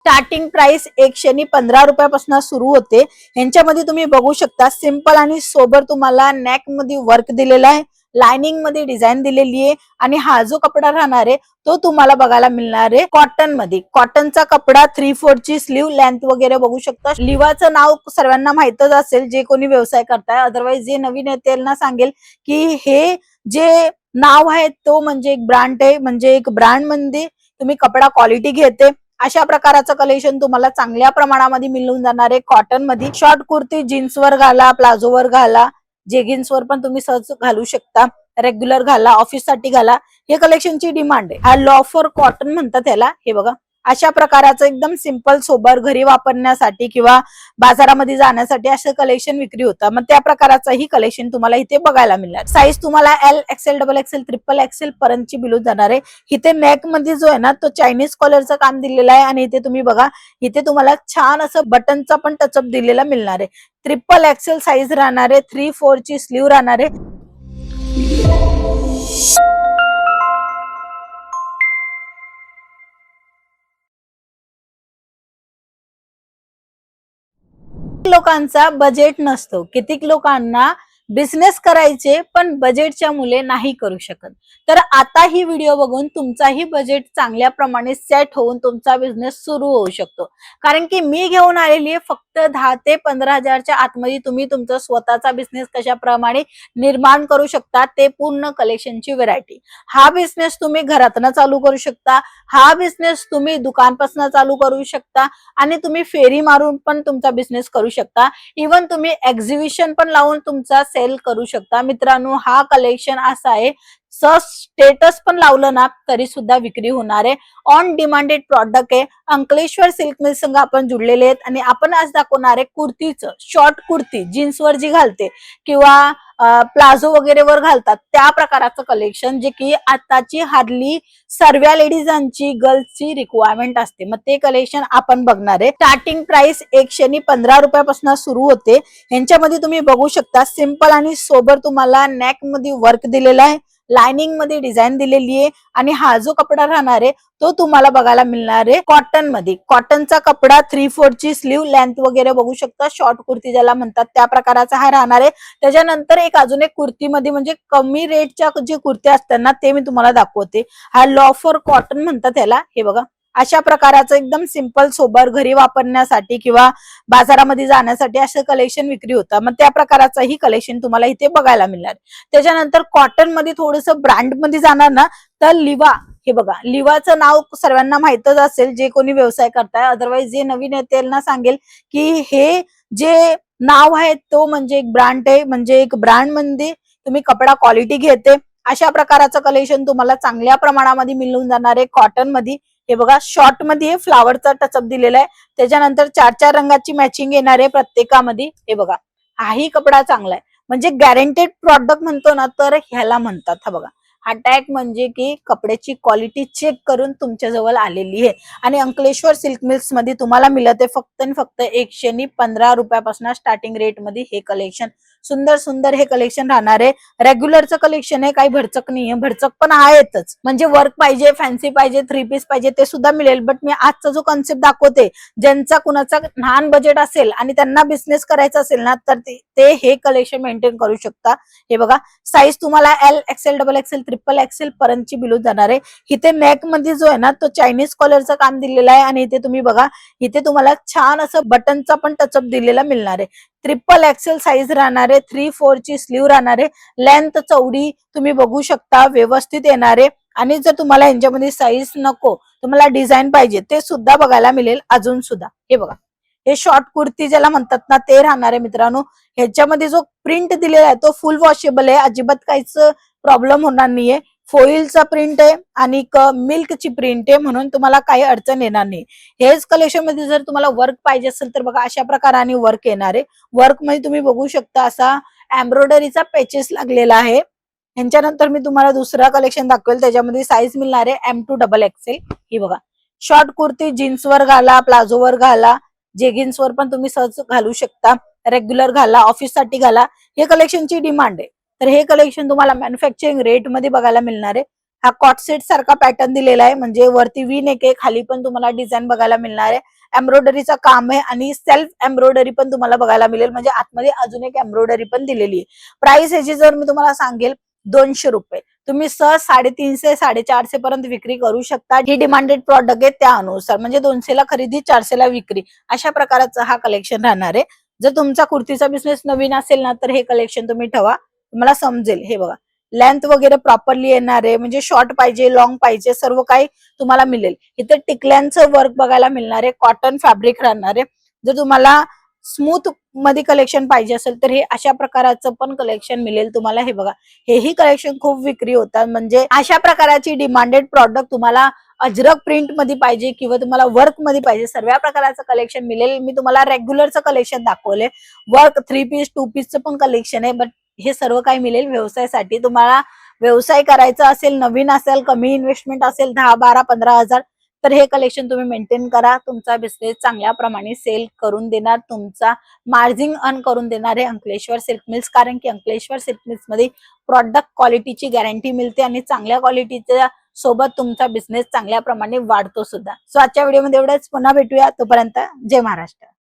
Starting price 115 रुपयापासून सुरू होते। ह्यांच्यामध्ये तुम्ही बघू शकता सिंपल आणि सोबर तुम्हाला नेक मध्ये वर्क दिलेला आहे, लाइनिंग मध्ये डिझाईन दिलेली आहे आणि हा जो कपडा राहणार आहे तो तुम्हाला बघायला मिळणार आहे कॉटन मध्ये। कॉटनचा कपडा 3/4 ची स्लीव लेंथ वगैरे बघू शकता। लिवाचं नाव सर्वांना माहितच असेल जे कोणी व्यवसाय करताय, अदरवाइज जे नवीन येते त्यांना सांगेल की हे जे नाव आहे तो म्हणजे एक ब्रँड आहे, म्हणजे एक ब्रँड मध्ये तुम्ही कपडा क्वालिटी घेते। अशा प्रकारचं कलेक्शन तुम्हाला चांगल्या प्रमाणामध्ये मिळून जाणार आहे कॉटन मध्ये। शॉर्ट कुर्ती जीन्सवर घाला, प्लाझोवर घाला, जेगिन्सवर पण तुम्ही सहज घालू शकता, रेग्युलर घाला, ऑफिस साठी घाला, हे कलेक्शनची डिमांड आहे। हा लॉफर कॉटन म्हणतात याला। हे बघा अशा प्रकारचं एकदम सिंपल सोबर घरी वापरण्यासाठी किंवा बाजारामध्ये जाण्यासाठी असं कलेक्शन विक्री होतं। मग त्या प्रकारचं ही कलेक्शन तुम्हाला इथे बघायला मिळणार। साईज तुम्हाला L XL, double XL, triple XL पर्यंतची मिळून जाणार आहे। इथे नेक मध्ये जो आहे ना तो चायनीज कॉलरचं काम दिलेलं आहे आणि इथे तुम्ही बघा इथे तुम्हाला छान असं बटनचा पण टचअप दिलेला मिळणार आहे। ट्रिपल एक्सेल साईज राहणार आहे, 3/4 ची स्लीव राहणार आहे। लोकांचा बजेट नसतो, कितीक लोकांना बिझनेस करायचे पण बजेटच्या मुले नाही करू शकत। तर आता ही व्हिडिओ बघून तुमचाही बजेट चांगल्या प्रमाणे सेट होऊन तुमचा बिझनेस सुरू होऊ शकतो। कारण की मी घेऊन आलेली आहे फक्त 10 ते 15 हजारच्या आतमध्ये तुम्ही तुमचा स्वतःचा बिझनेस कशाप्रमाणे निर्माण करू शकता ते पूर्ण कलेक्शनची व्हरायटी। हा बिझनेस तुम्ही घरातनं चालू करू शकता, हा बिझनेस तुम्ही दुकानपासून चालू करू शकता आणि तुम्ही फेरी मारून पण तुमचा बिझनेस करू शकता। इवन तुम्ही एक्झिबिशन पण लावून तुमचा सेल करू शकता। मित्रांनो हा कलेक्शन असा आहे स्टेटस पण लावलं ना तरी सुद्धा विक्री होणार आहे। ऑन डिमांडेड प्रॉडक्ट आहे। अंकलेश्वर सिल्क मिल संघ आपण जुडलेले आहेत आणि आपण आज दाखवणार आहे कुर्तीचं, शॉर्ट कुर्ती जीन्सवर जी घालते किंवा प्लाझो वगैरे वर घालतात त्या प्रकारचं कलेक्शन जे की आताची हार्डली सर्व लेडीजांची गर्ल्सची रिक्वायरमेंट असते। मग ते कलेक्शन आपण बघणार आहे। स्टार्टिंग प्राइस 115 रुपयापासून सुरू होते। ह्यांच्यामध्ये तुम्ही बघू शकता सिंपल आणि सोबर तुम्हाला नेक मध्ये वर्क दिलेला आहे, लाइनिंग मध्ये डिझाईन दिलेली आहे आणि हा जो कपडा राहणार आहे तो तुम्हाला बघायला मिळणार आहे कॉटन मध्ये। कॉटनचा कपडा 3/4 ची स्लीव लेंथ वगैरे बघू शकता, शॉर्ट कुर्ती ज्याला म्हणतात त्या प्रकारचा हा राहणार आहे। त्याच्यानंतर अजून एक कुर्तीमध्ये म्हणजे कमी रेटच्या जे कुर्त्या असतात ना ते मी तुम्हाला दाखवते। हा लॉफर कॉटन म्हणतात याला। हे बघा अशा प्रकारचं एकदम सिंपल सोबर घरी वापरण्यासाठी किंवा बाजारामध्ये जाण्यासाठी असं कलेक्शन विक्री होतं। मग त्या प्रकारचं ही कलेक्शन तुम्हाला इथे बघायला मिळणार। त्याच्यानंतर कॉटन मध्ये थोडंसं ब्रँड मध्ये जाणार ना तर लिवा। हे बघा लिवाचं नाव सर्वांना माहितच असेल जे कोणी व्यवसाय करताय, अदरवाइज जे नवीन येते त्यांना सांगेल की हे जे नाव आहे तो म्हणजे एक ब्रँड आहे, म्हणजे एक ब्रँड मध्ये तुम्ही कपडा क्वालिटी घेते। अशा प्रकारचं कलेक्शन तुम्हाला चांगल्या प्रमाणामध्ये मिळून जाणार आहे कॉटन मध्ये। हे बघा शॉर्ट मध्ये फ्लावरचा टचअप दिलेला आहे, त्याच्यानंतर 4-4 रंगाची मॅचिंग येणार आहे प्रत्येकामध्ये। हे बघा हाही कपडा चांगला आहे, म्हणजे गॅरंटेड प्रॉडक्ट म्हणतो ना तर ह्याला म्हणतात। हा बघा हा टॅग म्हणजे की कपड्याची क्वालिटी चेक करून तुमच्या जवळ आलेली आहे आणि अंकलेश्वर सिल्क मिल्स मध्ये तुम्हाला मिळते फक्त आणि फक्त 115 रुपयापासून स्टार्टिंग रेट मध्ये हे कलेक्शन। सुंदर सुंदर हे कलेक्शन राहणार आहे। रेग्युलरचं कलेक्शन आहे, काही भरचक नाहीये, भरचक पण आहेतच, म्हणजे वर्क पाहिजे, फॅन्सी पाहिजे, 3 पीस पाहिजे ते सुद्धा मिळेल। बट मी आजचा जो कॉन्सेप्ट दाखवते ज्यांचा कुणाचा लहान बजेट असेल आणि त्यांना बिझनेस करायचा असेल ना तर ते हे कलेक्शन मेंटेन करू शकता। हे बघा साईज तुम्हाला L XL, double XL, triple XL पर्यंतची मिळून जाणार आहे। इथे नेक मध्ये जो आहे ना तो चायनीज कॉलरचं काम दिलेलं आहे आणि इथे तुम्ही बघा इथे तुम्हाला छान असं बटनचा पण टचअप दिलेला मिळणार आहे। ट्रिपल एक्सेल साईज राहणार आहे, 3/4 ची स्लीव राहणार आहे, लेंथ चौडी तुम्ही बघू शकता व्यवस्थित येणार आहे। आणि जर तुम्हाला यांच्यामध्ये साईज नको, तुम्हाला डिझाईन पाहिजे ते सुद्धा बघायला मिळेल अजून सुद्धा। हे बघा हे शॉर्ट कुर्ती ज्याला म्हणतात ना ते राहणार आहे मित्रांनो। ह्याच्यामध्ये जो प्रिंट दिलेला आहे तो फुल वॉशेबल आहे, अजिबात काहीच प्रॉब्लेम होणार नाहीये। फोइलचा प्रिंट आहे आणि मिल्कची प्रिंट आहे, म्हणून तुम्हाला काही अडचण येणार नाही। हेच कलेक्शन मध्ये जर तुम्हाला वर्क पाहिजे असेल तर बघा अशा प्रकाराने वर्क येणार आहे। वर्क मध्ये तुम्ही बघू शकता असा एम्ब्रॉयडरीचा पेचेस लागलेला आहे। ह्याच्यानंतर मी तुम्हाला दुसरा कलेक्शन दाखवेल, त्याच्यामध्ये साईज मिळणार आहे M2 डबल एक्सेल। ही बघा शॉर्ट कुर्ती जीन्सवर घाला, प्लाझोवर घाला, जेगिन्सवर पण तुम्ही सहज घालू शकता, रेग्युलर घाला, ऑफिस साठी घाला, हे कलेक्शनची डिमांड आहे। तर हे कलेक्शन तुम्हाला मॅन्युफॅक्चरिंग रेट मध्ये बघायला मिळणार आहे। हा कॉट सेट सारखा पॅटर्न दिलेला आहे, म्हणजे वरती वी नेक आहे, खाली पण तुम्हाला डिझाईन बघायला मिळणार आहे. एम्ब्रॉयडरीचं काम आहे आणि सेल्फ एम्ब्रॉयडरी पण तुम्हाला बघायला मिळेल, म्हणजे आतमध्ये अजून एक एम्ब्रॉयडरी पण दिलेली आहे. प्राइस ह्याची जर मी तुम्हाला सांगेल 200 रुपये. तुम्ही सहज 350 450 पर्यंत विक्री करू शकता. ही डिमांडेड प्रॉडक्ट आहे त्यानुसार, म्हणजे 200 ला खरेदी 400 ला विक्री, अशा प्रकारचा हा कलेक्शन राहणार आहे. जर तुमचा कुर्तीचा बिझनेस नवीन असेल ना तर हे कलेक्शन तुम्ही ठेवा, तुम्हाला समजेल. हे बघा, लेंथ वगैरे प्रॉपरली येणार आहे, म्हणजे शॉर्ट पाहिजे लॉंग पाहिजे सर्व काही तुम्हाला मिळेल. इथे टिकल्यांचं वर्क बघायला मिळणार आहे, कॉटन फॅब्रिक राहणार आहे. जर तुम्हाला स्मूथ मध्ये कलेक्शन पाहिजे असेल तर हे अशा प्रकारचं पण कलेक्शन मिळेल तुम्हाला. हे बघा, हेही कलेक्शन खूप विक्री होतात, म्हणजे अशा प्रकारची डिमांडेड प्रॉडक्ट तुम्हाला अजरक प्रिंट मध्ये पाहिजे किंवा तुम्हाला वर्क मध्ये पाहिजे, सर्व प्रकारचं कलेक्शन मिळेल. मी तुम्हाला रेग्युलरचं कलेक्शन दाखवले, वर्क 3 पीस 2 पीसचं पण कलेक्शन आहे, बट हे सर्व काही मिळेल व्यवसायासाठी. तुम्हाला व्यवसाय करायचा असेल, नवीन असेल, कमी इन्व्हेस्टमेंट असेल 10 12 15,000, तर हे कलेक्शन तुम्ही मेंटेन करा. तुमचा बिझनेस चांगल्या प्रमाणे सेल करून देणार, तुमचा मार्जिन अर्न करून देणार आहे अंकलेश्वर सिल्क मिल्स. कारण की अंकलेश्वर सिल्क मिल्स मध्ये प्रॉडक्ट क्वालिटीची गॅरंटी मिळते आणि चांगल्या क्वालिटीच्या सोबत तुमचा बिझनेस चांगल्या प्रमाणे वाढतो सुद्धा. सो आजच्या व्हिडिओमध्ये एवढंच, पुन्हा भेटूया, तोपर्यंत जय महाराष्ट्र.